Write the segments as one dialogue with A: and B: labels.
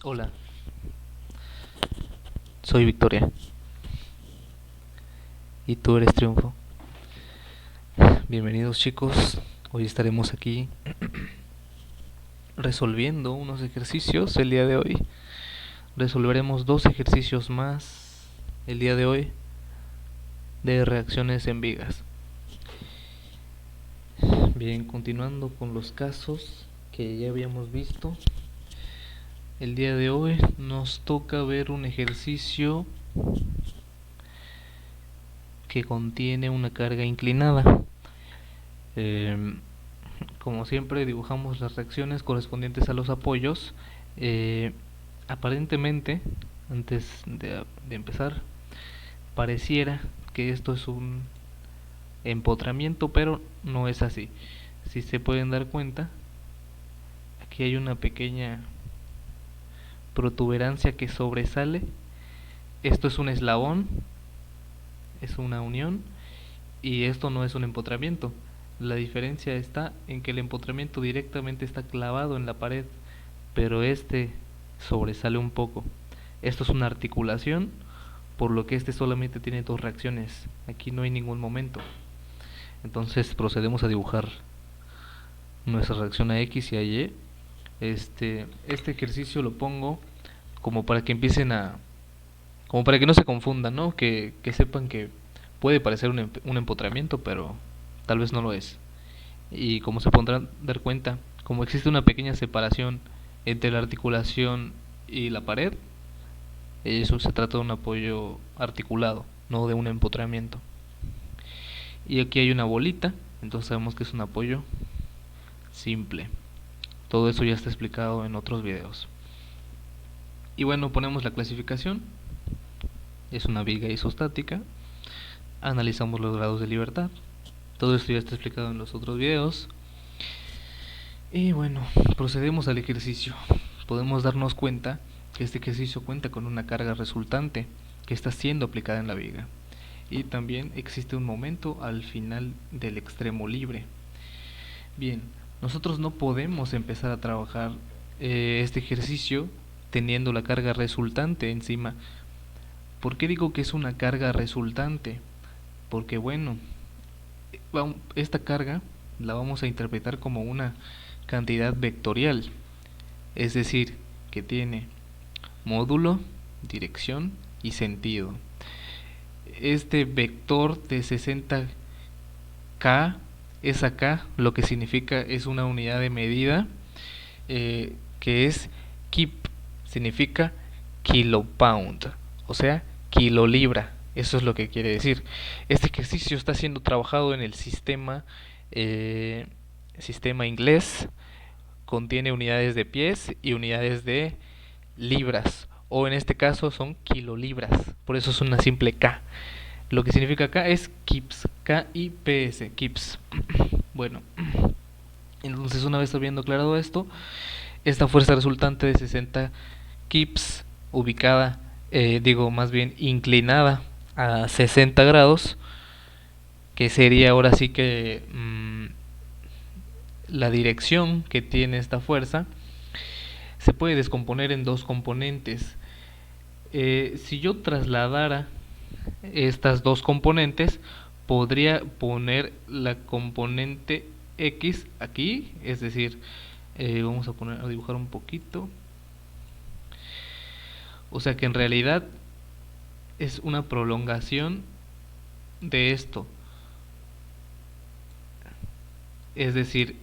A: Hola, soy Victoria y tú eres Triunfo. Bienvenidos chicos, hoy estaremos aquí resolviendo unos ejercicios el día de hoy. Resolveremos dos ejercicios más el día de hoy de reacciones en vigas. Bien, continuando con los casos que ya habíamos visto, el día de hoy nos toca ver un ejercicio que contiene una carga inclinada. Como siempre dibujamos las reacciones correspondientes a los apoyos. Eh, Aparentemente, antes de empezar, pareciera que esto es un empotramiento, pero no es así. Si se pueden dar cuenta, aquí hay una pequeña protuberancia que sobresale. Esto es un eslabón, es una unión, y esto no es un empotramiento. La diferencia está en que el empotramiento directamente está clavado en la pared, pero este sobresale un poco. Esto es una articulación, por lo que este solamente tiene dos reacciones. Aquí no hay ningún momento. Entonces procedemos a dibujar nuestra reacción a X y a Y. Este ejercicio lo pongo como para que empiecen como para que no se confundan, ¿no? Que sepan que puede parecer un empotramiento, pero tal vez no lo es. Y como se podrán dar cuenta, como existe una pequeña separación entre la articulación y la pared, eso se trata de un apoyo articulado, no de un empotramiento. Y aquí hay una bolita, entonces sabemos que es un apoyo simple. Todo eso ya está explicado en otros videos. Y bueno, ponemos la clasificación. Es una viga isostática. Analizamos los grados de libertad. Todo esto ya está explicado en los otros videos. Y bueno, procedemos al ejercicio. Podemos darnos cuenta que este ejercicio cuenta con una carga resultante que está siendo aplicada en la viga. Y también existe un momento al final del extremo libre. Bien, nosotros no podemos empezar a trabajar este ejercicio teniendo la carga resultante encima. ¿Por qué digo que es una carga resultante? Porque bueno, esta carga la vamos a interpretar como una cantidad vectorial, es decir, que tiene módulo, dirección y sentido. Este vector de 60K es acá, lo que significa es una unidad de medida, que es kip, significa kilopound, o sea, kilolibra. Eso es lo que quiere decir. Este ejercicio está siendo trabajado en el sistema inglés. Contiene unidades de pies y unidades de libras, o en este caso son kilolibras, por eso es una simple K. Lo que significa acá es kips, K-I-P-S, kips. Bueno, entonces una vez habiendo aclarado esto, esta fuerza resultante de 60 kips, ubicada, más bien inclinada a 60 grados, que sería ahora sí que la dirección que tiene esta fuerza, se puede descomponer en dos componentes. Si yo trasladara estas dos componentes, podría poner la componente X aquí, es decir, vamos a dibujar un poquito. O sea que en realidad es una prolongación de esto. Es decir,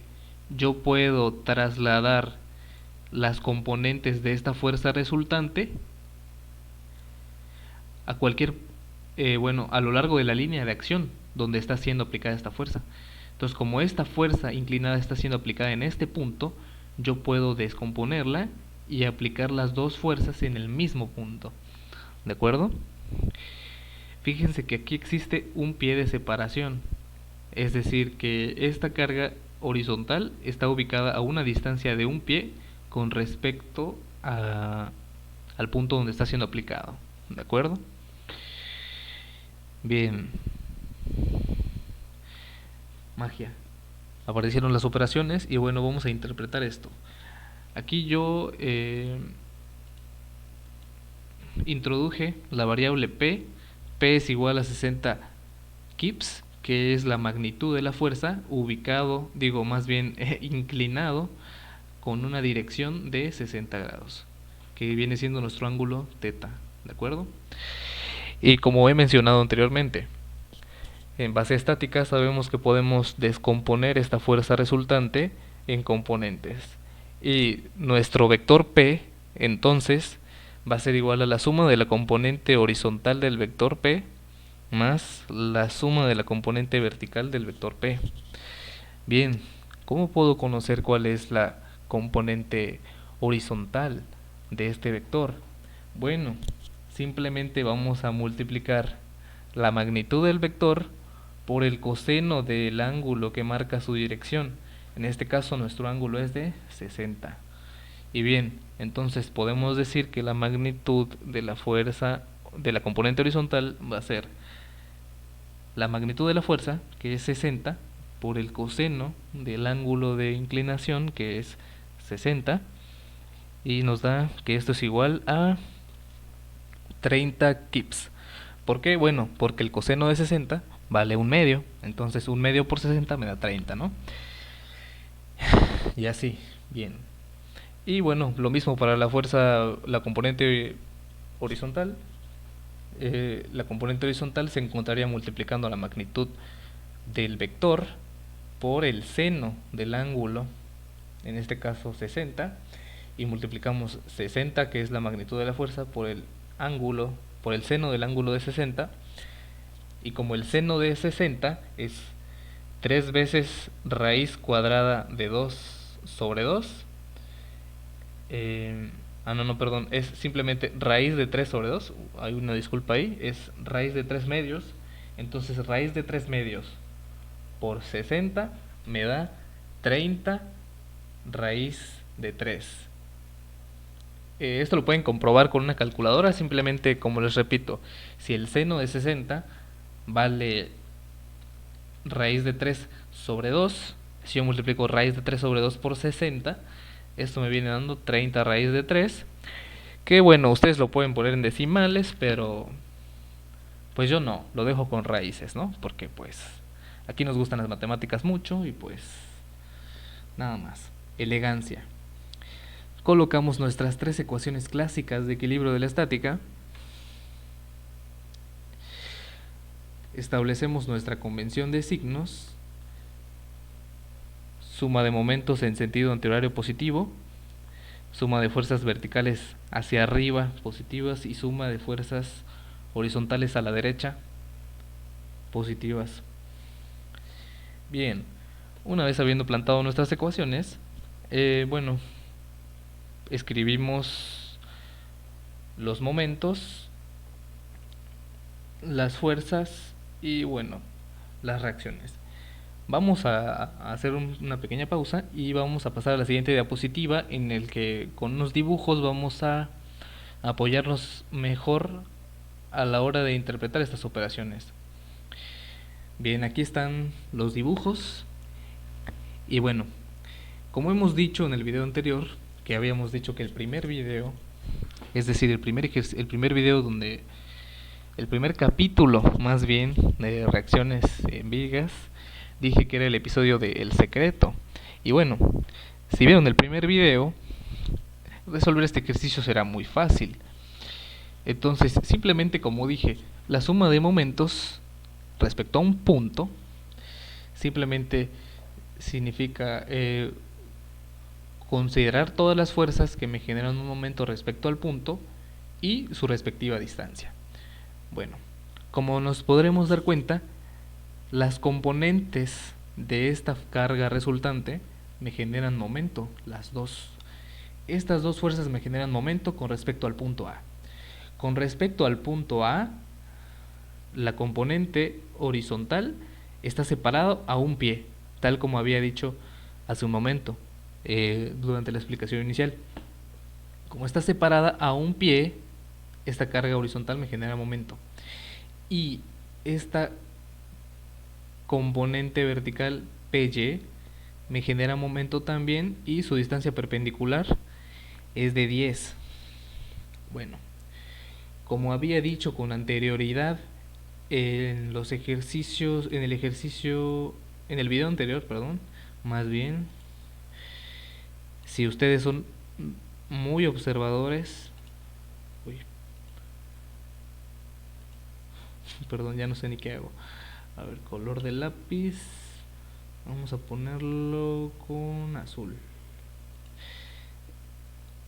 A: yo puedo trasladar las componentes de esta fuerza resultante a cualquier, a lo largo de la línea de acción donde está siendo aplicada esta fuerza. Entonces, como esta fuerza inclinada está siendo aplicada en este punto, yo puedo descomponerla y aplicar las dos fuerzas en el mismo punto. ¿De acuerdo? Fíjense que aquí existe un pie de separación. Es decir, que esta carga horizontal está ubicada a una distancia de un pie con respecto al punto donde está siendo aplicado. ¿De acuerdo? Bien. Magia. Aparecieron las operaciones y bueno, vamos a interpretar esto. Aquí yo introduje la variable p es igual a 60 kips, que es la magnitud de la fuerza, ubicado, más bien inclinado, con una dirección de 60 grados, que viene siendo nuestro ángulo θ, ¿de acuerdo? Y como he mencionado anteriormente, en base estática sabemos que podemos descomponer esta fuerza resultante en componentes. Y nuestro vector P, entonces, va a ser igual a la suma de la componente horizontal del vector P más la suma de la componente vertical del vector P. Bien, ¿cómo puedo conocer cuál es la componente horizontal de este vector? Bueno, simplemente vamos a multiplicar la magnitud del vector por el coseno del ángulo que marca su dirección. En este caso nuestro ángulo es de 60. Y bien, entonces podemos decir que la magnitud de la fuerza de la componente horizontal va a ser la magnitud de la fuerza, que es 60, por el coseno del ángulo de inclinación, que es 60, y nos da que esto es igual a 30 kips. ¿Por qué? Bueno, porque el coseno de 60 vale 1/2, entonces 1/2 por 60 me da 30, ¿no? Y así, bien. Y bueno, lo mismo para la fuerza, la componente horizontal. La componente horizontal se encontraría multiplicando la magnitud del vector por el seno del ángulo, en este caso 60, y multiplicamos 60, que es la magnitud de la fuerza, por el ángulo, por el seno del ángulo de 60, y como el seno de 60 es 3 veces raíz cuadrada de 2 sobre 2, perdón, es simplemente raíz de 3 sobre 2, hay una disculpa ahí, es raíz de 3 medios, entonces raíz de 3 medios por 60 me da 30 raíz de 3. Esto lo pueden comprobar con una calculadora, simplemente, como les repito, si el seno de 60 vale raíz de 3 sobre 2, si yo multiplico raíz de 3 sobre 2 por 60, esto me viene dando 30 raíz de 3, que bueno, ustedes lo pueden poner en decimales, pero pues yo no, lo dejo con raíces, ¿no? Porque pues aquí nos gustan las matemáticas mucho y pues nada más. Elegancia. Colocamos nuestras 3 ecuaciones clásicas de equilibrio de la estática. Establecemos nuestra convención de signos. Suma de momentos en sentido antihorario positivo. Suma de fuerzas verticales hacia arriba positivas y suma de fuerzas horizontales a la derecha positivas. Bien, una vez habiendo plantado nuestras ecuaciones, bueno, escribimos los momentos, las fuerzas y bueno, las reacciones. Vamos a hacer una pequeña pausa y vamos a pasar a la siguiente diapositiva, en el que con unos dibujos vamos a apoyarnos mejor a la hora de interpretar estas operaciones. Bien, aquí están los dibujos. Y bueno, como hemos dicho en el video anterior, que habíamos dicho que el primer video, es decir, el primer video donde, el primer capítulo más bien de reacciones en vigas, dije que era el episodio de El Secreto. Y bueno, si vieron el primer video, resolver este ejercicio será muy fácil. Entonces, simplemente, como dije, la suma de momentos respecto a un punto simplemente significa considerar todas las fuerzas que me generan un momento respecto al punto y su respectiva distancia. Bueno, como nos podremos dar cuenta, las componentes de esta carga resultante me generan momento, las dos. Estas dos fuerzas me generan momento con respecto al punto A. Con respecto al punto A, la componente horizontal está separada a un pie, tal como había dicho hace un momento durante la explicación inicial. Como está separada a un pie, esta carga horizontal me genera momento. Y esta componente vertical PY me genera momento también, y su distancia perpendicular es de 10. Bueno, Como había dicho con anterioridad en los ejercicios, en el video anterior, perdón, más bien, si ustedes son muy observadores, uy, perdón, ya no sé ni qué hago. A ver, color de lápiz, vamos a ponerlo con azul.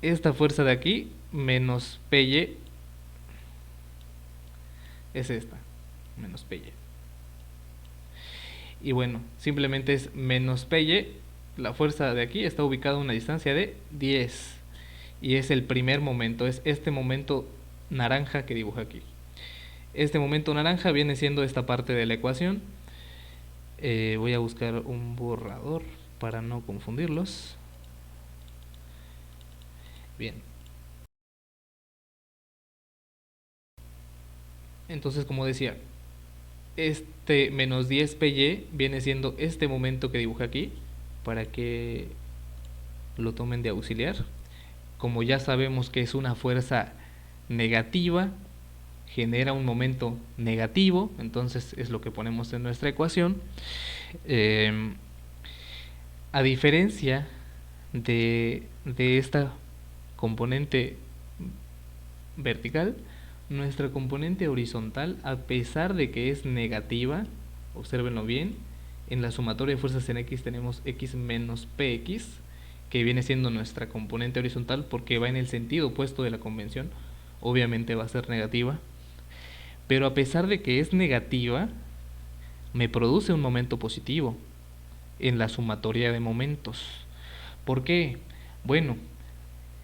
A: Esta fuerza de aquí, menos PY, es esta, menos PY. Y bueno, simplemente es menos PY. La fuerza de aquí está ubicada a una distancia de 10. Y es el primer momento, es este momento naranja que dibuja aquí. Este momento naranja viene siendo esta parte de la ecuación. Voy a buscar un borrador para no confundirlos. Bien. Entonces, como decía, este menos 10 PY viene siendo este momento que dibuja aquí, para que lo tomen de auxiliar. Como ya sabemos que es una fuerza negativa, genera un momento negativo, entonces es lo que ponemos en nuestra ecuación. A diferencia de esta componente vertical, nuestra componente horizontal, a pesar de que es negativa, obsérvenlo bien, en la sumatoria de fuerzas en X tenemos X menos PX, que viene siendo nuestra componente horizontal porque va en el sentido opuesto de la convención, obviamente va a ser negativa, pero a pesar de que es negativa, me produce un momento positivo en la sumatoria de momentos. ¿Por qué? Bueno,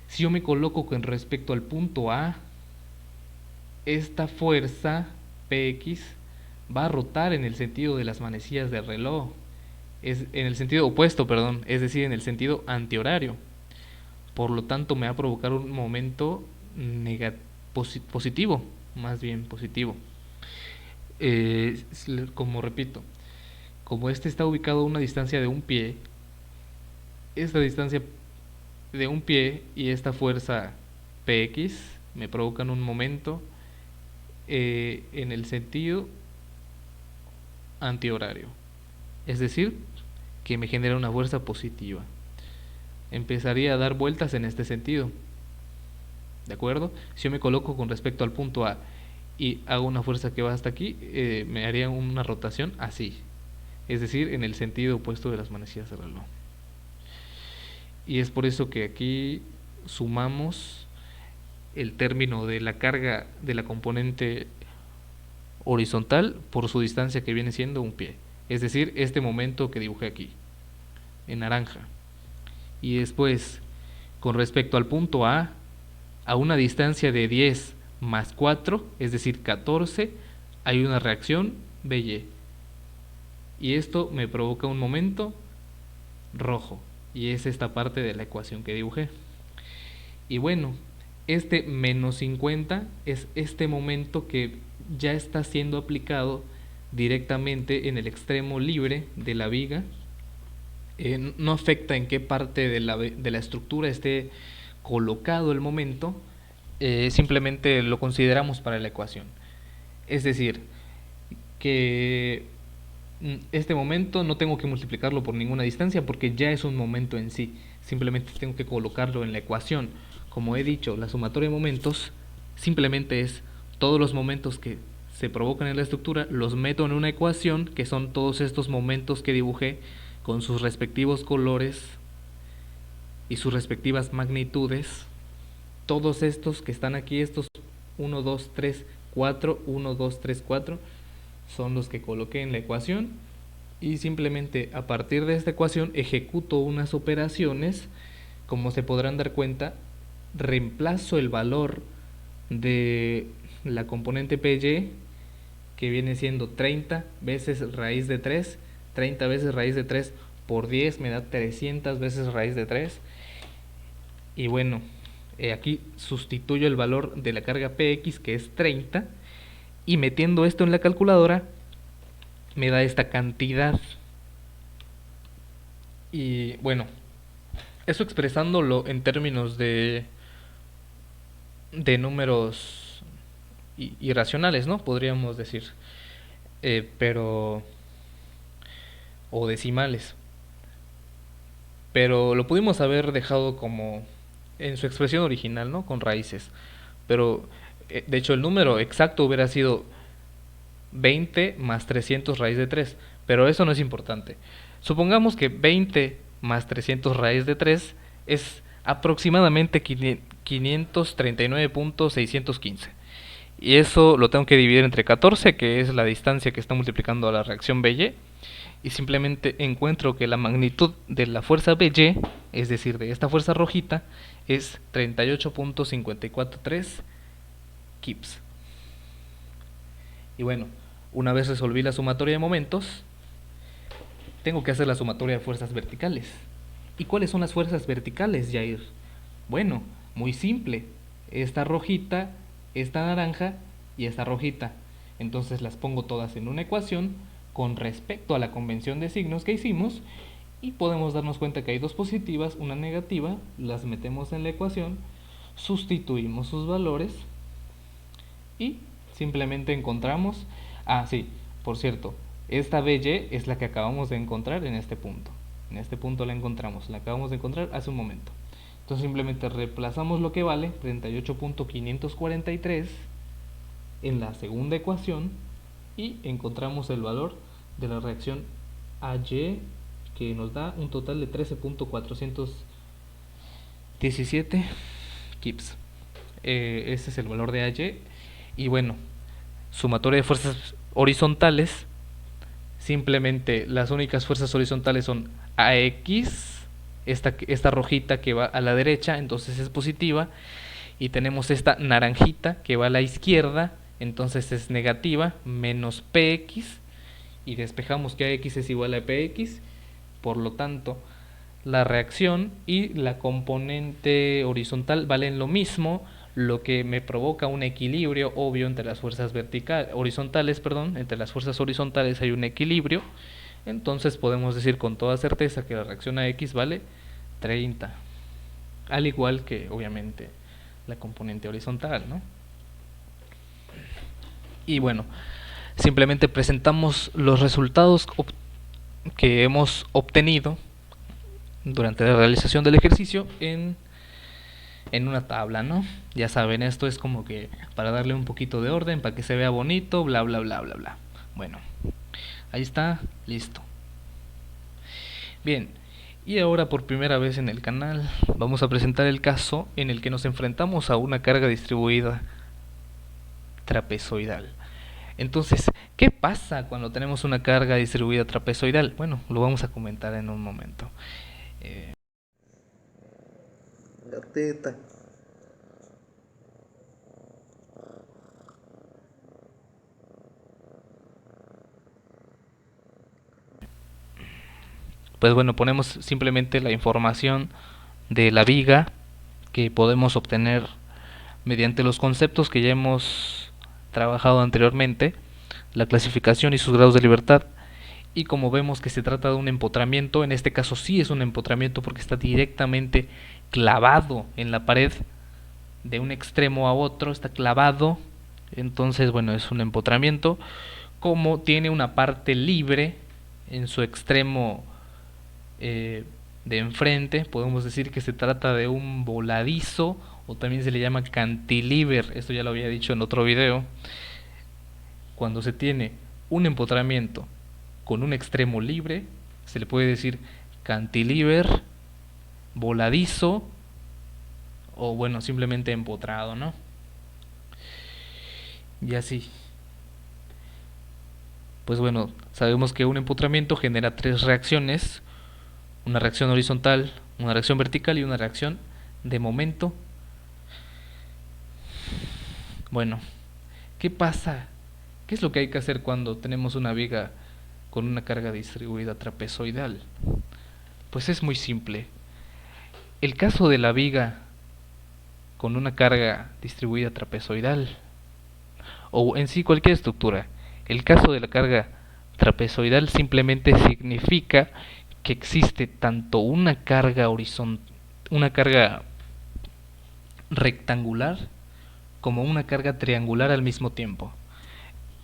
A: si yo me coloco con respecto al punto A, esta fuerza Px va a rotar en el sentido de las manecillas del reloj, es en el sentido opuesto, perdón, es decir, en el sentido antihorario. Por lo tanto, me va a provocar un momento positivo, más bien positivo. Como repito, como este está ubicado a una distancia de un pie, esta distancia de un pie y esta fuerza Px me provocan un momento en el sentido antihorario, es decir, que me genera una fuerza positiva. Empezaría a dar vueltas en este sentido, ¿de acuerdo? Si yo me coloco con respecto al punto A y hago una fuerza que va hasta aquí, me haría una rotación así, es decir, en el sentido opuesto de las manecillas del reloj. Y es por eso que aquí sumamos el término de la carga de la componente horizontal por su distancia, que viene siendo un pie, es decir, este momento que dibujé aquí en naranja. Y después, con respecto al punto A una distancia de 10 más 4, es decir, 14, hay una reacción BY. Y esto me provoca un momento rojo, y es esta parte de la ecuación que dibujé. Y bueno, este menos 50 es este momento que ya está siendo aplicado directamente en el extremo libre de la viga. No afecta en qué parte de la estructura esté colocado el momento, simplemente lo consideramos para la ecuación. Es decir, que este momento no tengo que multiplicarlo por ninguna distancia porque ya es un momento en sí, simplemente tengo que colocarlo en la ecuación. Como he dicho, la sumatoria de momentos simplemente es todos los momentos que se provocan en la estructura, los meto en una ecuación, que son todos estos momentos que dibujé con sus respectivos colores y sus respectivas magnitudes. Todos estos que están aquí, estos 1, 2, 3, 4, 1, 2, 3, 4, son los que coloqué en la ecuación, y simplemente a partir de esta ecuación ejecuto unas operaciones. Como se podrán dar cuenta, reemplazo el valor de la componente PY, que viene siendo 30 veces raíz de 3, 30 veces raíz de 3 por 10 me da 300 veces raíz de 3. Y bueno, aquí sustituyo el valor de la carga Px, que es 30, y metiendo esto en la calculadora me da esta cantidad. Y bueno, eso expresándolo en términos de números irracionales, ¿no? Podríamos decir. Pero o decimales. Pero lo pudimos haber dejado como en su expresión original, ¿no? Con raíces. Pero de hecho el número exacto hubiera sido 20 más 300 raíz de 3, pero eso no es importante. Supongamos que 20 más 300 raíz de 3 es aproximadamente 539.615. Y eso lo tengo que dividir entre 14, que es la distancia que está multiplicando a la reacción BY, y simplemente encuentro que la magnitud de la fuerza BY, es decir, de esta fuerza rojita, es 38.543 kips. Y bueno, una vez resolví la sumatoria de momentos, tengo que hacer la sumatoria de fuerzas verticales. ¿Y cuáles son las fuerzas verticales, Jair? Bueno, muy simple. Esta rojita, esta naranja y esta rojita. Entonces las pongo todas en una ecuación con respecto a la convención de signos que hicimos y podemos darnos cuenta que hay dos positivas, una negativa, las metemos en la ecuación, sustituimos sus valores y simplemente encontramos... Ah, sí, por cierto, esta BY es la que acabamos de encontrar en este punto. En este punto la encontramos, la acabamos de encontrar hace un momento. Entonces simplemente reemplazamos lo que vale, 38.543, en la segunda ecuación y encontramos el valor de la reacción AY, que nos da un total de 13.417 kips. Ese es el valor de AY. Y bueno, sumatoria de fuerzas horizontales, simplemente las únicas fuerzas horizontales son AX, esta rojita que va a la derecha, entonces es positiva, y tenemos esta naranjita que va a la izquierda, entonces es negativa, menos PX, y despejamos que AX es igual a PX, por lo tanto la reacción y la componente horizontal valen lo mismo, lo que me provoca un equilibrio obvio entre las fuerzas horizontales, entre las fuerzas horizontales hay un equilibrio, entonces podemos decir con toda certeza que la reacción a X vale 30, al igual que obviamente la componente horizontal, ¿no? Y bueno, simplemente presentamos los resultados que hemos obtenido durante la realización del ejercicio en una tabla, ¿no? Ya saben, esto es como que para darle un poquito de orden, para que se vea bonito, bla, bla, bla, bla, bla. Bueno, ahí está, listo. Bien, y ahora por primera vez en el canal vamos a presentar el caso en el que nos enfrentamos a una carga distribuida trapezoidal. Entonces, ¿qué pasa cuando tenemos una carga distribuida trapezoidal? Bueno, lo vamos a comentar en un momento.
B: La teta.
A: Pues bueno, ponemos simplemente la información de la viga que podemos obtener mediante los conceptos que ya hemos trabajado anteriormente, la clasificación y sus grados de libertad. Y como vemos que se trata de un empotramiento, en este caso sí es un empotramiento porque está directamente clavado en la pared de un extremo a otro, está clavado, entonces bueno, es un empotramiento. Como tiene una parte libre en su extremo de enfrente, podemos decir que se trata de un voladizo o también se le llama cantilever, esto ya lo había dicho en otro video. Cuando se tiene un empotramiento con un extremo libre, se le puede decir cantilever, voladizo o bueno, simplemente empotrado, ¿no? Y así. Pues bueno, sabemos que un empotramiento genera tres reacciones: una reacción horizontal, una reacción vertical y una reacción de momento. Bueno, ¿qué pasa? ¿Qué es lo que hay que hacer cuando tenemos una viga con una carga distribuida trapezoidal? Pues es muy simple. El caso de la viga con una carga distribuida trapezoidal, o en sí cualquier estructura, el caso de la carga trapezoidal simplemente significa que existe tanto una carga rectangular como una carga triangular al mismo tiempo.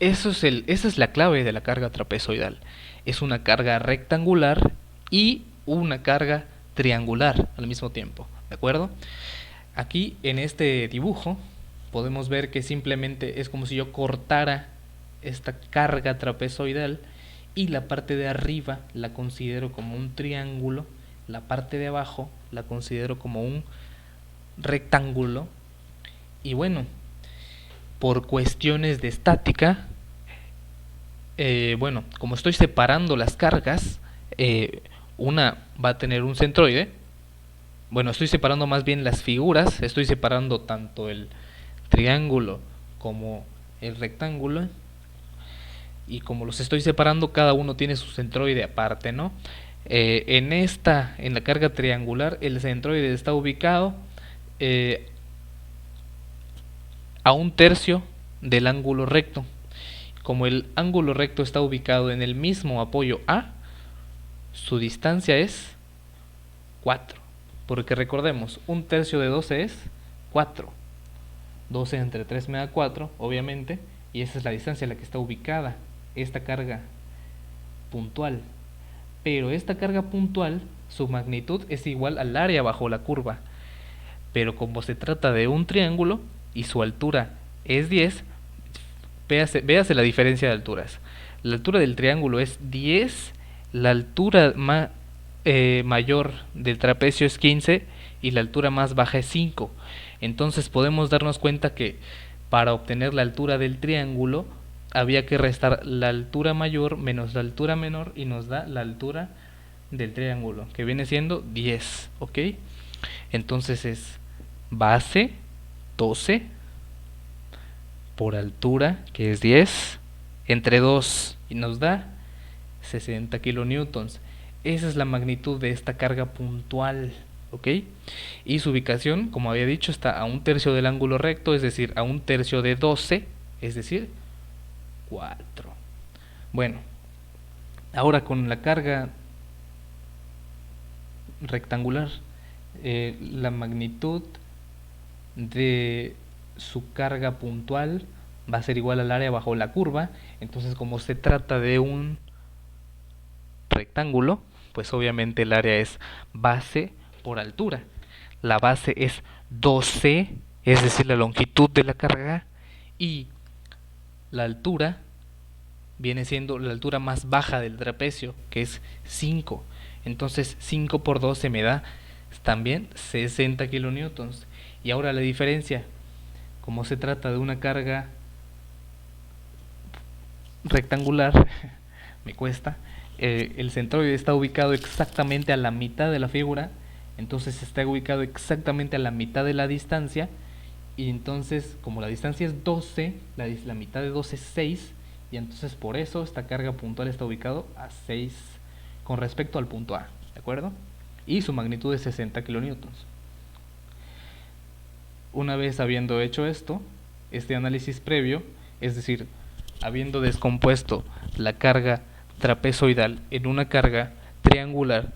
A: Esa es la clave de la carga trapezoidal. Es una carga rectangular y una carga triangular al mismo tiempo, ¿de acuerdo? Aquí en este dibujo podemos ver que simplemente es como si yo cortara esta carga trapezoidal y la parte de arriba la considero como un triángulo, la parte de abajo la considero como un rectángulo. Y bueno, por cuestiones de estática, bueno, como estoy separando las cargas, una va a tener un centroide. Bueno, estoy separando más bien las figuras, estoy separando tanto el triángulo como el rectángulo, y como los estoy separando, cada uno tiene su centroide aparte, ¿no? En la carga triangular, el centroide está ubicado a un tercio del ángulo recto. Como el ángulo recto está ubicado en el mismo apoyo A, su distancia es 4. Porque recordemos, un tercio de 12 es 4. 12 entre 3 me da 4, obviamente, y esa es la distancia en la que está ubicada esta carga puntual. Pero esta carga puntual, su magnitud es igual al área bajo la curva. Pero como se trata de un triángulo y su altura es 10, véase la diferencia de alturas. La altura del triángulo es 10, la altura mayor del trapecio es 15 y la altura más baja es 5. Entonces podemos darnos cuenta que para obtener la altura del triángulo había que restar la altura mayor menos la altura menor y nos da la altura del triángulo, que viene siendo 10, ¿ok? Entonces es base 12 por altura, que es 10, entre 2 y nos da 60 kilonewtons. Esa es la magnitud de esta carga puntual, ¿ok? Y su ubicación, como había dicho, está a un tercio del ángulo recto, es decir, a un tercio de 12, es decir, 4. Bueno, ahora con la carga rectangular, la magnitud de su carga puntual va a ser igual al área bajo la curva. Entonces, como se trata de un rectángulo, pues obviamente el área es base por altura. La base es 12, es decir, la longitud de la carga, y la altura viene siendo la altura más baja del trapecio, que es 5. Entonces 5 por 12 me da también 60 kilonewtons. Y ahora la diferencia, como se trata de una carga rectangular, me cuesta, el centroide está ubicado exactamente a la mitad de la figura, entonces está ubicado exactamente a la mitad de la distancia, y entonces como la distancia es 12, la mitad de 12 es 6, y entonces por eso esta carga puntual está ubicado a 6 con respecto al punto A, ¿de acuerdo? Y su magnitud es 60 kilonewtons. Una vez habiendo hecho esto, este análisis previo, es decir, habiendo descompuesto la carga trapezoidal en una carga triangular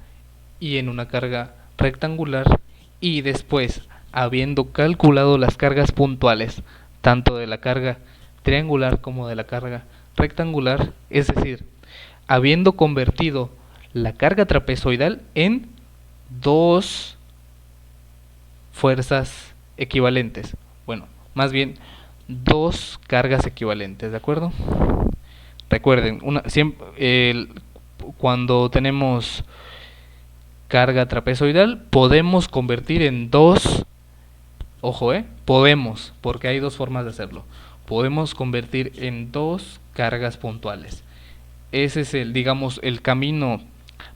A: y en una carga rectangular, y después habiendo calculado las cargas puntuales tanto de la carga triangular como de la carga rectangular, es decir, habiendo convertido la carga trapezoidal en dos fuerzas equivalentes, bueno, más bien dos cargas equivalentes, ¿de acuerdo? Recuerden, cuando tenemos carga trapezoidal podemos convertir en dos, ojo, podemos, porque hay dos formas de hacerlo. Podemos convertir en dos cargas puntuales. Ese es digamos, el camino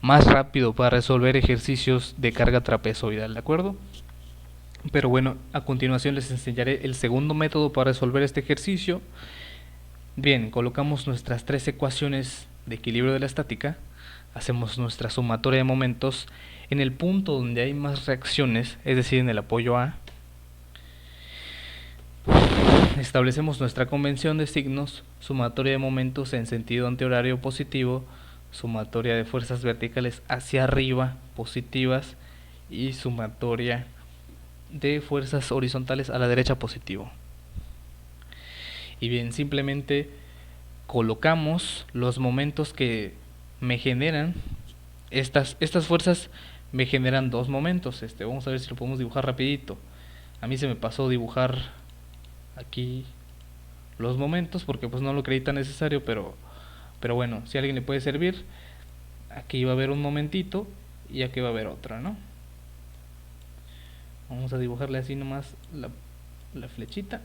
A: más rápido para resolver ejercicios de carga trapezoidal, ¿de acuerdo? Pero bueno, a continuación les enseñaré el segundo método para resolver este ejercicio. Bien, colocamos nuestras tres ecuaciones de equilibrio de la estática, hacemos nuestra sumatoria de momentos en el punto donde hay más reacciones, es decir, en el apoyo A. Establecemos nuestra convención de signos, sumatoria de momentos en sentido antihorario positivo, sumatoria de fuerzas verticales hacia arriba positivas y sumatoria de fuerzas horizontales a la derecha positivo. Y bien, simplemente colocamos los momentos que me generan estas fuerzas. Me generan dos momentos. Vamos a ver si lo podemos dibujar rapidito. A mí se me pasó dibujar aquí los momentos porque pues no lo creí tan necesario, pero bueno, si a alguien le puede servir, aquí va a haber un momentito y aquí va a haber otro, ¿no? Vamos a dibujarle así nomás la flechita.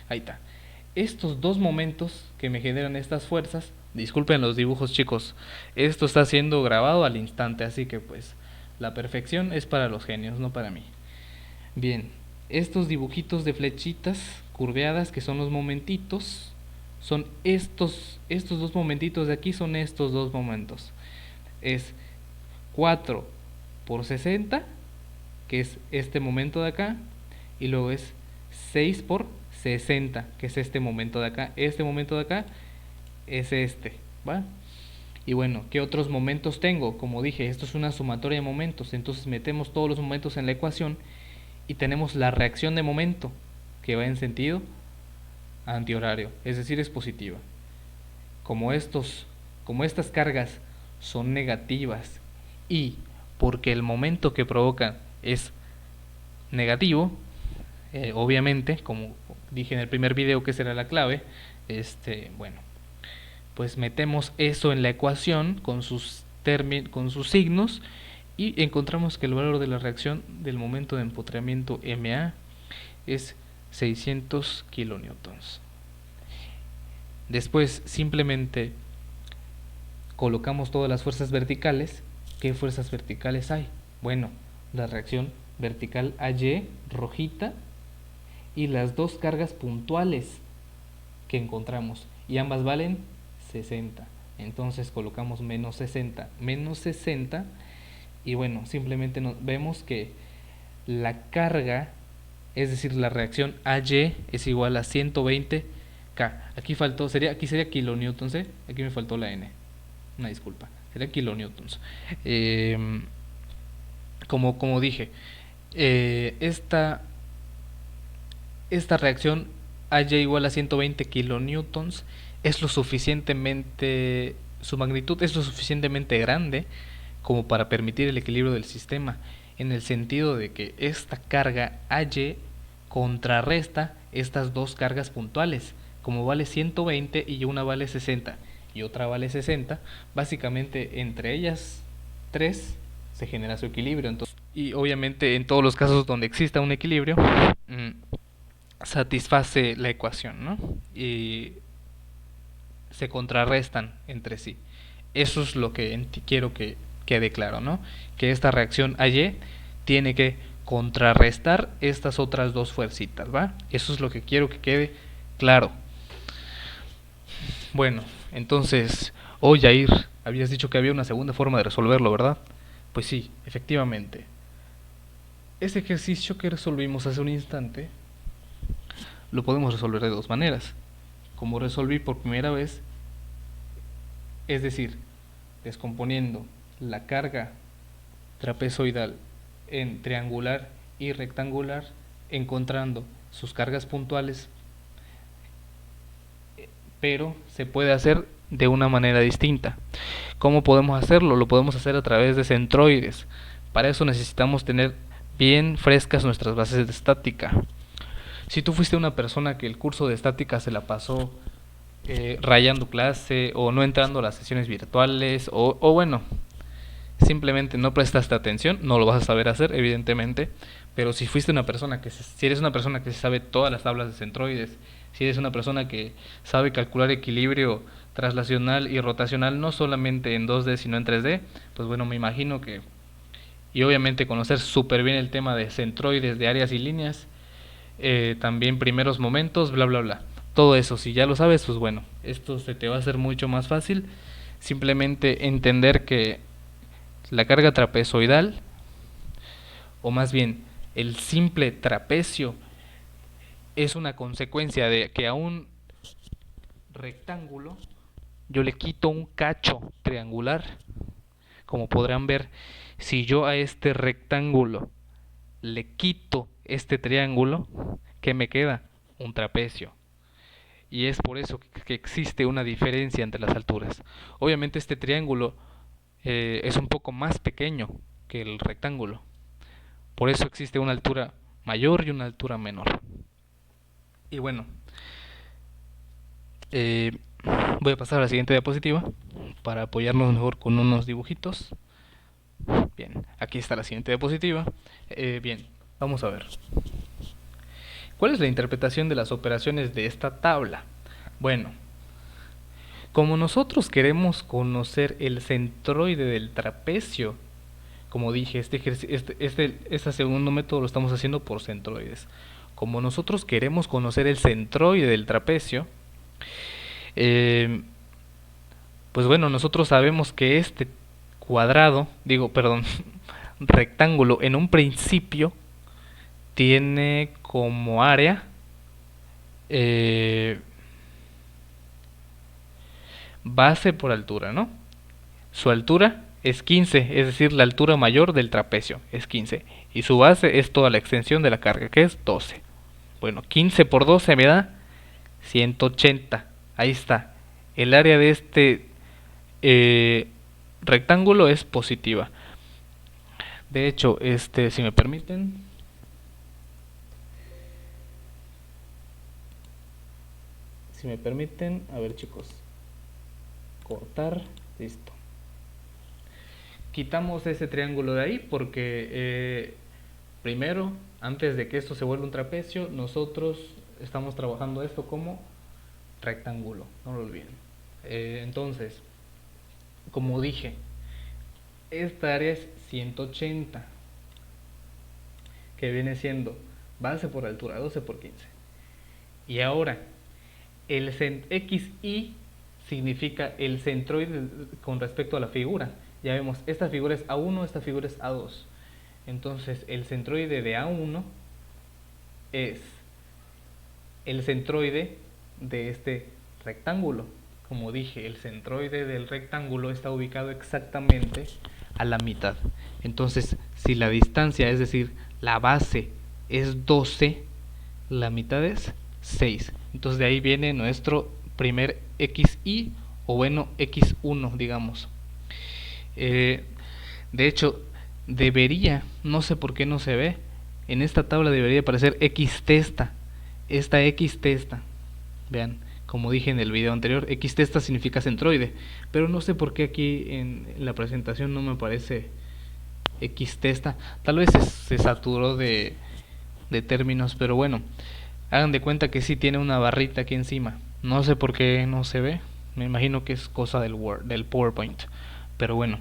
A: Ahí está. Estos dos momentos que me generan estas fuerzas, disculpen los dibujos, chicos, esto está siendo grabado al instante, así que pues la perfección es para los genios, no para mí. Bien, estos dibujitos de flechitas curveadas que son los momentitos, son estos dos momentitos de aquí, son estos dos momentos. Es 4 por 60, que es este momento de acá, y luego es 6 por 60, que es este momento de acá. Este momento de acá es ¿va? Y bueno, ¿qué otros momentos tengo? Como dije, esto es una sumatoria de momentos, entonces metemos todos los momentos en la ecuación y tenemos la reacción de momento, que va en sentido antihorario, es decir, es positiva. Como estas cargas son negativas y porque el momento que provocan es negativo, obviamente, como dije en el primer video que será la clave, bueno, pues metemos eso en la ecuación con sus signos y encontramos que el valor de la reacción del momento de empotramiento MA es 600 kilonewtons. Después simplemente colocamos todas las fuerzas verticales. ¿Qué fuerzas verticales hay? Bueno, la reacción vertical AY rojita y las dos cargas puntuales que encontramos, y ambas valen 60. Entonces colocamos menos 60, y bueno, simplemente vemos que la carga, es decir, la reacción AY es igual a 120 K. Aquí sería kilonewtons, aquí me faltó la N. Una disculpa, sería kilonewtons. Como dije, esta reacción AY igual a 120 kilonewtons es su magnitud es lo suficientemente grande como para permitir el equilibrio del sistema, en el sentido de que esta carga AY contrarresta estas dos cargas puntuales. Como vale 120 y una vale 60 y otra vale 60, básicamente entre ellas tres se genera su equilibrio. Entonces, y obviamente en todos los casos donde exista un equilibrio, satisface la ecuación, ¿no? Y se contrarrestan entre sí. Eso es lo que quiero que quede claro, ¿no? Que esta reacción AY tiene que contrarrestar estas otras dos fuercitas, ¿va? Eso es lo que quiero que quede claro. Bueno, entonces, Jair, habías dicho que había una segunda forma de resolverlo, ¿verdad? Pues sí, efectivamente. Ese ejercicio que resolvimos hace un instante lo podemos resolver de dos maneras. Como resolví por primera vez, es decir, descomponiendo la carga trapezoidal en triangular y rectangular, encontrando sus cargas puntuales, pero se puede hacer de una manera distinta. ¿Cómo podemos hacerlo? Lo podemos hacer a través de centroides. Para eso necesitamos tener bien frescas nuestras bases de estática. Si tú fuiste una persona que el curso de estática se la pasó rayando clase o no entrando a las sesiones virtuales o bueno, simplemente no prestaste atención, no lo vas a saber hacer evidentemente, pero si fuiste una persona si eres una persona que sabe todas las tablas de centroides, si eres una persona que sabe calcular equilibrio traslacional y rotacional no solamente en 2D sino en 3D, pues bueno, me imagino que, y obviamente conocer súper bien el tema de centroides, de áreas y líneas, también primeros momentos, bla bla bla, todo eso, si ya lo sabes, pues bueno, esto se te va a hacer mucho más fácil. Simplemente entender que la carga trapezoidal, o más bien el simple trapecio, es una consecuencia de que a un rectángulo yo le quito un cacho triangular. Como podrán ver, si yo a este rectángulo le quito este triángulo, ¿qué me queda? Un trapecio. y es por eso que existe una diferencia entre las alturas. Obviamente este triángulo es un poco más pequeño que el rectángulo, por eso existe una altura mayor y una altura menor. Y bueno, eh, voy a pasar a la siguiente diapositiva para apoyarnos mejor con unos dibujitos. Bien, aquí está la siguiente diapositiva. Bien, vamos a ver. ¿Cuál es la interpretación de las operaciones de esta tabla? Bueno, como nosotros queremos conocer el centroide del trapecio, como dije, este segundo método lo estamos haciendo por centroides. Como nosotros queremos conocer el centroide del trapecio, pues bueno, nosotros sabemos que este rectángulo en un principio tiene como área base por altura, ¿no? Su altura es 15, es decir, la altura mayor del trapecio es 15. Y su base es toda la extensión de la carga, que es 12. Bueno, 15 por 12 me da 180. Ahí está. El área de este rectángulo es positiva. De hecho, si me permiten, a ver chicos, cortar, listo. Quitamos ese triángulo de ahí porque primero, antes de que esto se vuelva un trapecio, nosotros estamos trabajando esto como rectángulo, no lo olviden. Entonces, como dije, esta área es 180, que viene siendo base por altura, 12 por 15. Y ahora, el XY significa el centroide con respecto a la figura. Ya vemos, esta figura es A1, esta figura es A2. Entonces, el centroide de A1 es el centroide de este rectángulo. Como dije, el centroide del rectángulo está ubicado exactamente a la mitad. Entonces, si la distancia, es decir, la base es 12, la mitad es 6. Entonces de ahí viene nuestro primer XY, o bueno, X1, digamos. De hecho, debería, no sé por qué no se ve, en esta tabla debería aparecer X testa. Esta X testa, vean, como dije en el video anterior, X testa significa centroide, pero no sé por qué aquí en la presentación no me aparece X testa. Tal vez se saturó de términos, pero bueno, hagan de cuenta que sí tiene una barrita aquí encima. No sé por qué no se ve, me imagino que es cosa del PowerPoint, pero bueno,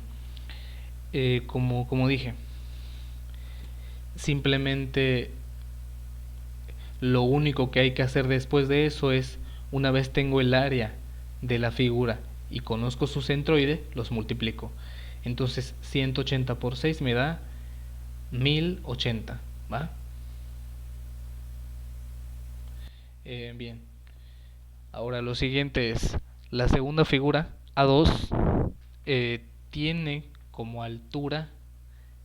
A: como dije, simplemente lo único que hay que hacer después de eso es, una vez tengo el área de la figura y conozco su centroide, los multiplico. Entonces 180 por 6 me da 1080, ¿va? Bien, ahora lo siguiente es, la segunda figura, A2, tiene como altura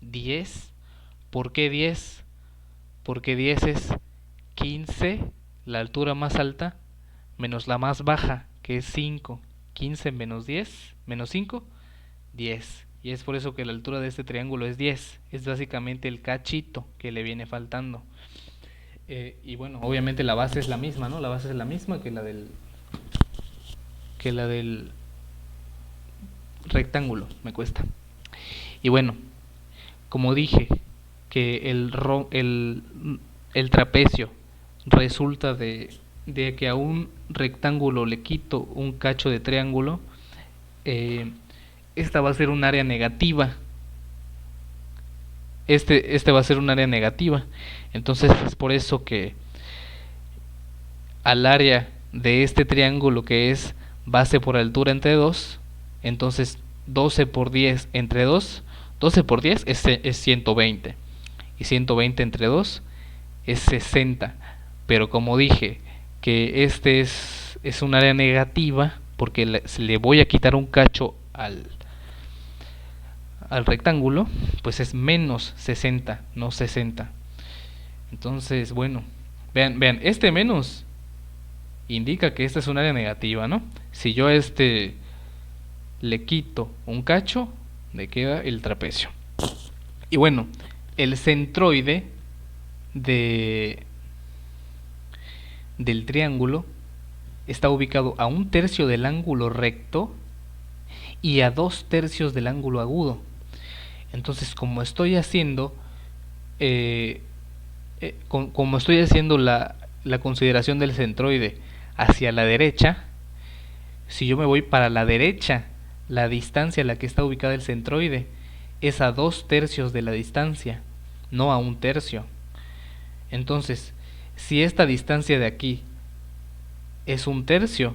A: 10. ¿Por qué 10? Porque 10 es 15, la altura más alta, menos la más baja, que es 5. 15 menos 10, menos 5, 10. Y es por eso que la altura de este triángulo es 10. Es básicamente el cachito que le viene faltando. Y bueno, obviamente la base es la misma, ¿no? La base es la misma que la del rectángulo, me cuesta. Y bueno, como dije, que el trapecio resulta de que a un rectángulo le quito un cacho de triángulo, esta va a ser un área negativa. Este va a ser un área negativa. Entonces es por eso que al área de este triángulo, que es base por altura entre 2, entonces 12 por 10 entre 2, 12 por 10 es 120. Y 120 entre 2 es 60. Pero como dije que este es un área negativa, porque le voy a quitar un cacho al rectángulo, pues es menos 60, no 60. Entonces, bueno, vean, este menos indica que esta es un área negativa, ¿no? Si yo a este le quito un cacho, le queda el trapecio. Y bueno, el centroide de, del triángulo está ubicado a 1/3 del ángulo recto y a 2/3 del ángulo agudo. Entonces, como estoy haciendo la consideración del centroide hacia la derecha, si yo me voy para la derecha, la distancia a la que está ubicada el centroide es a 2/3 de la distancia, no a 1/3. Entonces, si esta distancia de aquí es 1/3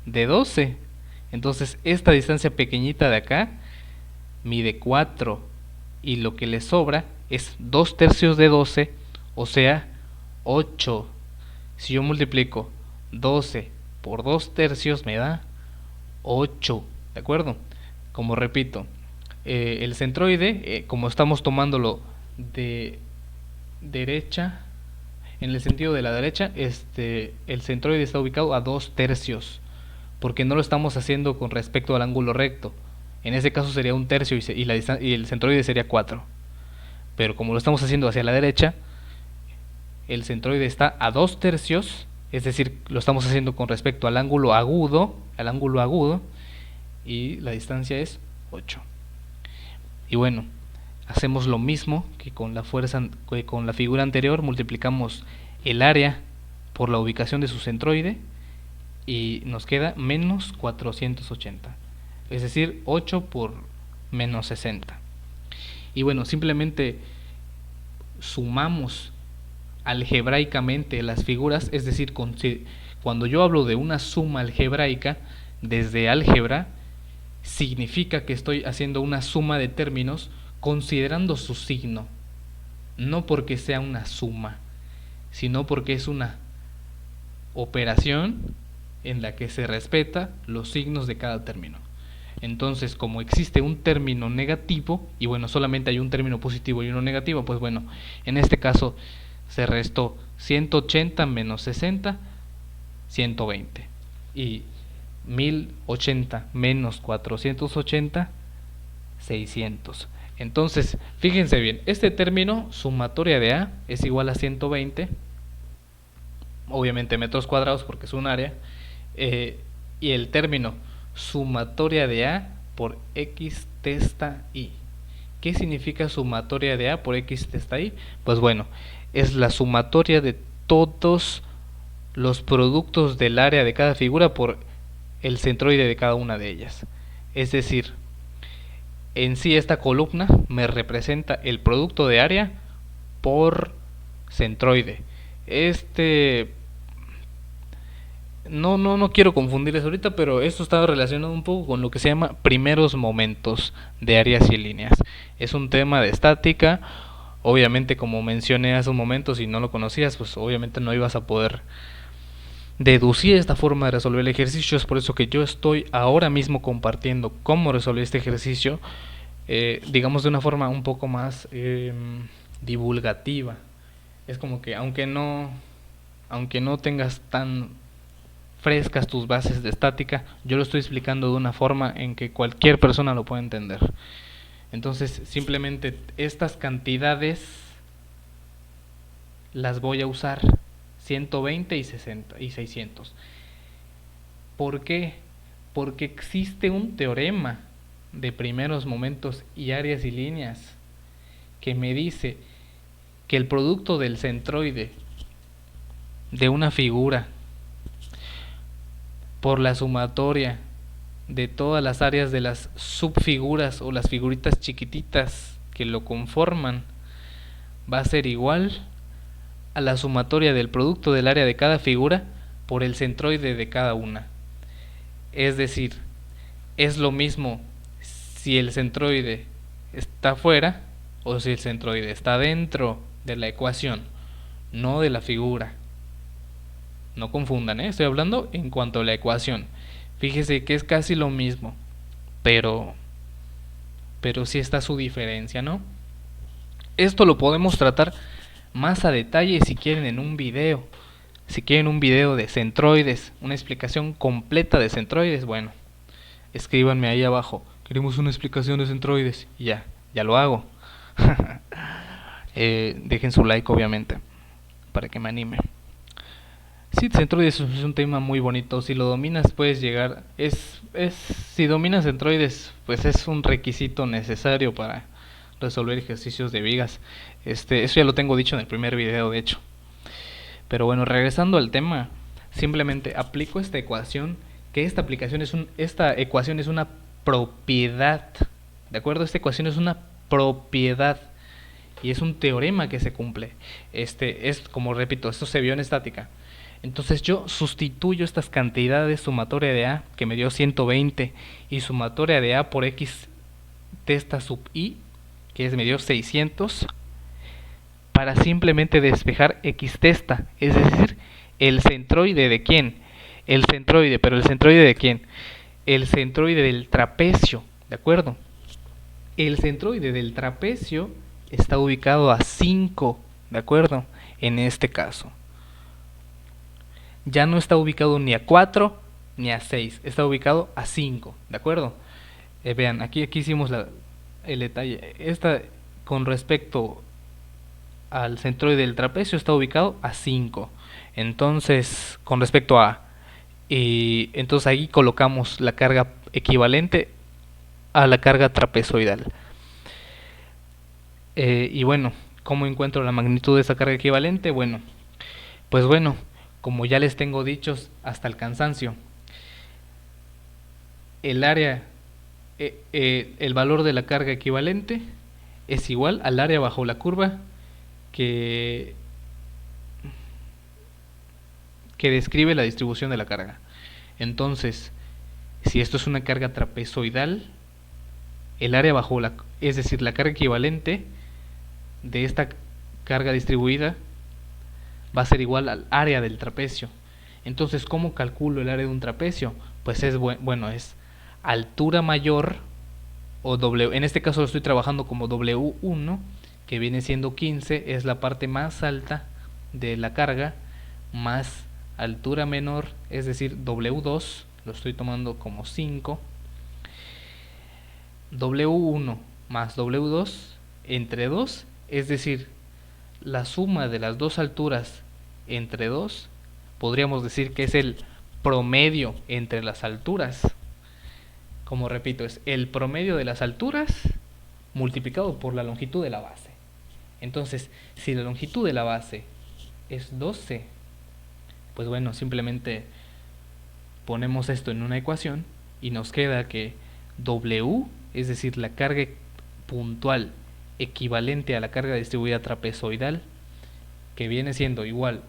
A: de 12, entonces esta distancia pequeñita de acá mide 4 y lo que le sobra es 2/3 de 12, o sea 8. Si yo multiplico 12 por 2/3 me da 8, ¿de acuerdo? Como repito, el centroide, como estamos tomándolo de derecha, en el sentido de la derecha, el centroide está ubicado a 2/3, porque no lo estamos haciendo con respecto al ángulo recto. En ese caso sería 1/3 y el centroide sería 4. Pero como lo estamos haciendo hacia la derecha, el centroide está a 2/3, es decir, lo estamos haciendo con respecto al ángulo agudo, y la distancia es 8. Y bueno, hacemos lo mismo que con la figura anterior, multiplicamos el área por la ubicación de su centroide y nos queda menos 480, es decir, 8 por menos 60. Y bueno, simplemente sumamos algebraicamente las figuras, es decir, cuando yo hablo de una suma algebraica desde álgebra, significa que estoy haciendo una suma de términos considerando su signo, no porque sea una suma, sino porque es una operación en la que se respeta los signos de cada término. Entonces, como existe un término negativo, y bueno, solamente hay un término positivo y uno negativo, pues bueno, en este caso se restó 180 menos 60, 120. Y 1080 menos 480, 600. Entonces, fíjense bien, este término, sumatoria de A, es igual a 120, obviamente metros cuadrados porque es un área, y el término sumatoria de A por X testa Y. ¿Qué significa sumatoria de A por X testa Y? Pues bueno, es la sumatoria de todos los productos del área de cada figura por el centroide de cada una de ellas. Es decir, en sí esta columna me representa el producto de área por centroide. No quiero confundirles ahorita, pero esto está relacionado un poco con lo que se llama primeros momentos de áreas y líneas. Es un tema de estática. Obviamente, como mencioné hace un momento, si no lo conocías, pues obviamente no ibas a poder deducir esta forma de resolver el ejercicio. Es por eso que yo estoy ahora mismo compartiendo cómo resolver este ejercicio, digamos de una forma un poco más divulgativa. Es como que aunque no tengas tan frescas tus bases de estática, yo lo estoy explicando de una forma en que cualquier persona lo puede entender. Entonces, simplemente estas cantidades las voy a usar, 120 y 60 y 600. ¿Por qué? Porque existe un teorema de primeros momentos y áreas y líneas que me dice que el producto del centroide de una figura por la sumatoria de todas las áreas de las subfiguras o las figuritas chiquititas que lo conforman va a ser igual a la sumatoria del producto del área de cada figura por el centroide de cada una. Es decir, es lo mismo si el centroide está fuera o si el centroide está dentro de la ecuación, no de la figura. No confundan, estoy hablando en cuanto a la ecuación. Fíjese que es casi lo mismo, pero sí está su diferencia, ¿no? Esto lo podemos tratar más a detalle si quieren en un video, Si quieren un video de centroides, una explicación completa de centroides, bueno, escríbanme ahí abajo. Queremos una explicación de centroides. Y ya lo hago. Dejen su like, obviamente, para que me anime. Sí, centroides es un tema muy bonito. Si lo dominas, puedes llegar. Si dominas centroides, pues es un requisito necesario para resolver ejercicios de vigas. Eso ya lo tengo dicho en el primer video, de hecho. Pero bueno, regresando al tema, simplemente aplico esta ecuación, que esta ecuación es una propiedad, ¿de acuerdo? Esta ecuación es una propiedad y es un teorema que se cumple. Como repito, esto se vio en estática. Entonces yo sustituyo estas cantidades, sumatoria de A, que me dio 120, y sumatoria de A por X testa sub I, que me dio 600, para simplemente despejar X testa, es decir, el centroide de quién, pero el centroide de quién, el centroide del trapecio, ¿de acuerdo? El centroide del trapecio está ubicado a 5, ¿de acuerdo? En este caso. Ya no está ubicado ni a 4 ni a 6, está ubicado a 5, ¿de acuerdo? Vean, aquí hicimos el detalle. Con respecto al centroide del trapecio está ubicado a 5. Entonces, con respecto a entonces ahí colocamos la carga equivalente a la carga trapezoidal. Y bueno, ¿cómo encuentro la magnitud de esa carga equivalente? Bueno, como ya les tengo dichos hasta el cansancio, el valor de la carga equivalente es igual al área bajo la curva que describe la distribución de la carga. Entonces, si esto es una carga trapezoidal, el área es decir, la carga equivalente de esta carga distribuida va a ser igual al área del trapecio. Entonces, ¿cómo calculo el área de un trapecio? Pues es altura mayor, o W, en este caso lo estoy trabajando como W1, que viene siendo 15, es la parte más alta de la carga, más altura menor, es decir, W2, lo estoy tomando como 5, W1 más W2 entre 2, es decir, la suma de las dos alturas entre 2, podríamos decir que es el promedio entre las alturas. Como repito, es el promedio de las alturas multiplicado por la longitud de la base. Entonces, si la longitud de la base es 12, pues bueno, simplemente ponemos esto en una ecuación y nos queda que W, es decir, la carga puntual equivalente a la carga distribuida trapezoidal, que viene siendo igual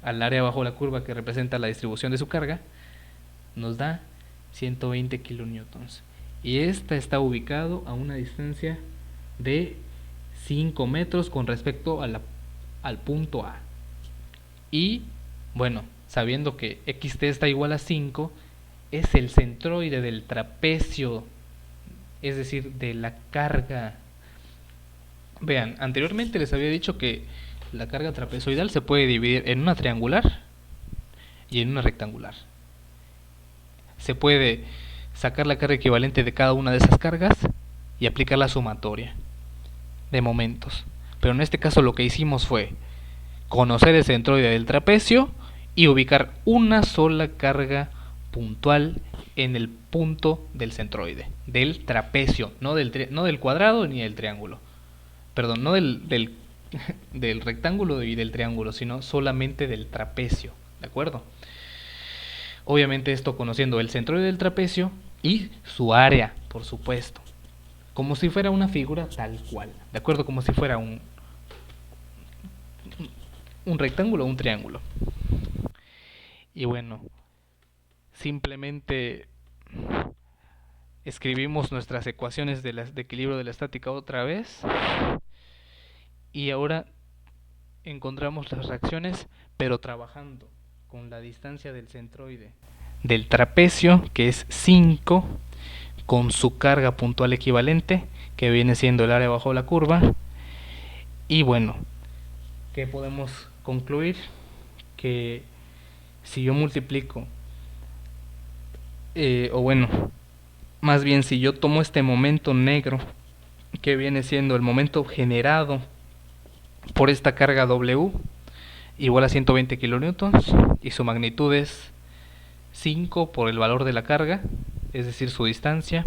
A: al área bajo la curva que representa la distribución de su carga, nos da 120 kilonewtons. Y esta está ubicado a una distancia de 5 metros con respecto al punto A. Y bueno, sabiendo que xt está igual a 5, es el centroide del trapecio, es decir, de la carga. Vean, anteriormente les había dicho que la carga trapezoidal se puede dividir en una triangular y en una rectangular. Se puede sacar la carga equivalente de cada una de esas cargas y aplicar la sumatoria de momentos. Pero en este caso lo que hicimos fue conocer el centroide del trapecio y ubicar una sola carga puntual en el punto del centroide, del trapecio, no del cuadrado ni del triángulo. Perdón, no del rectángulo y del triángulo, sino solamente del trapecio, ¿de acuerdo? Obviamente esto conociendo el centroide del trapecio y su área, por supuesto, como si fuera una figura tal cual, ¿de acuerdo? Como si fuera un rectángulo o un triángulo. Y bueno, simplemente escribimos nuestras ecuaciones de equilibrio de la estática otra vez y ahora encontramos las reacciones, pero trabajando con la distancia del centroide del trapecio, que es 5, con su carga puntual equivalente, que viene siendo el área bajo la curva. Y bueno, ¿qué podemos concluir? que si yo multiplico, o bueno, más bien si yo tomo este momento negro, que viene siendo el momento generado por esta carga W, igual a 120 kilonewtons, y su magnitud es 5 por el valor de la carga, es decir, su distancia.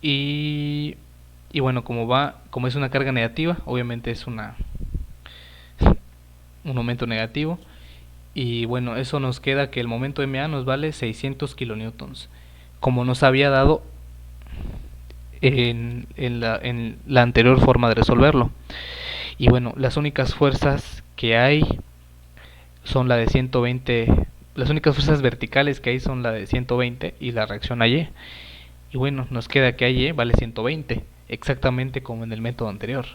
A: Y, y bueno, como es una carga negativa, obviamente es un momento negativo. Y bueno, eso nos queda que el momento MA nos vale 600 kilonewtons, como nos había dado en la anterior forma de resolverlo. Y bueno, las únicas fuerzas que hay son la de 120, las únicas fuerzas verticales que hay son la de 120 y la reacción a Y. Y bueno, nos queda que Y vale 120, exactamente como en el método anterior.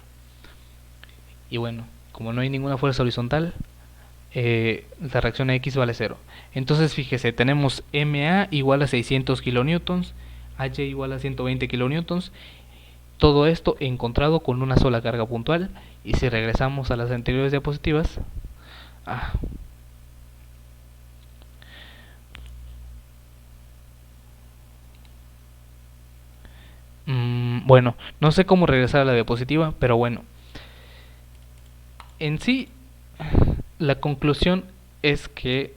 A: Y bueno, como no hay ninguna fuerza horizontal, la reacción a X vale 0. Entonces fíjese, tenemos MA igual a 600 kilonewtons, HY igual a 120 kilonewtons, todo esto encontrado con una sola carga puntual. Y si regresamos a las anteriores diapositivas, bueno, no sé cómo regresar a la diapositiva, pero bueno, en sí la conclusión es que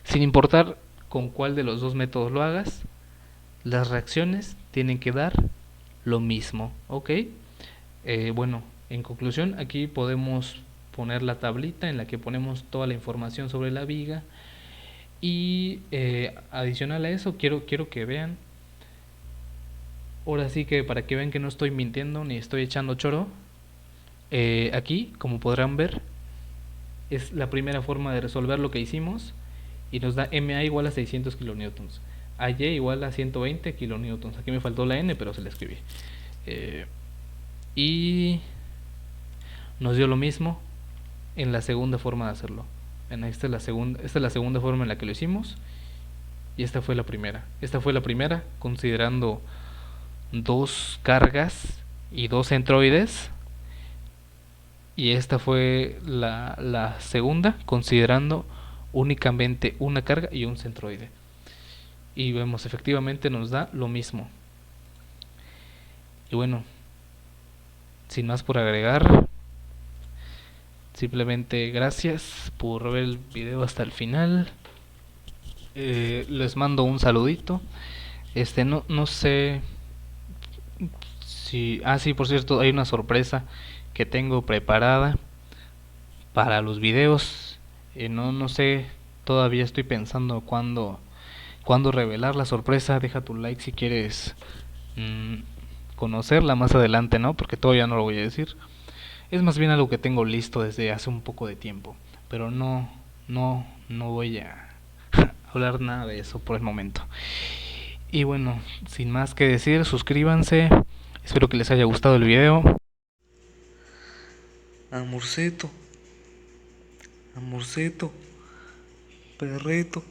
A: sin importar con cuál de los dos métodos lo hagas, las reacciones tienen que dar lo mismo, ¿ok? Bueno, en conclusión, aquí podemos poner la tablita en la que ponemos toda la información sobre la viga. Y adicional a eso, quiero que vean, ahora sí que para que vean que no estoy mintiendo ni estoy echando choro, aquí, como podrán ver, es la primera forma de resolver lo que hicimos y nos da MA igual a 600 kilonewtons, AY igual a 120 kilonewtons. Aquí me faltó la N, pero se la escribí. Y nos dio lo mismo en la segunda forma de hacerlo. Esta es la segunda forma en la que lo hicimos. Y esta fue la primera. Esta fue la primera considerando dos cargas y dos centroides. Y esta fue la segunda considerando únicamente una carga y un centroide. Y vemos, efectivamente nos da lo mismo. Y bueno, sin más por agregar, simplemente gracias por ver el video hasta el final. Les mando un saludito. No sé si... sí, por cierto, hay una sorpresa que tengo preparada para los videos. No sé, todavía estoy pensando cuándo revelar la sorpresa. Deja tu like si quieres conocerla más adelante, ¿no? Porque todavía no lo voy a decir. Es más bien algo que tengo listo desde hace un poco de tiempo, pero no voy a hablar nada de eso por el momento. Y bueno, sin más que decir, suscríbanse. Espero que les haya gustado el video.
B: Amorcito, amorcito, perrito.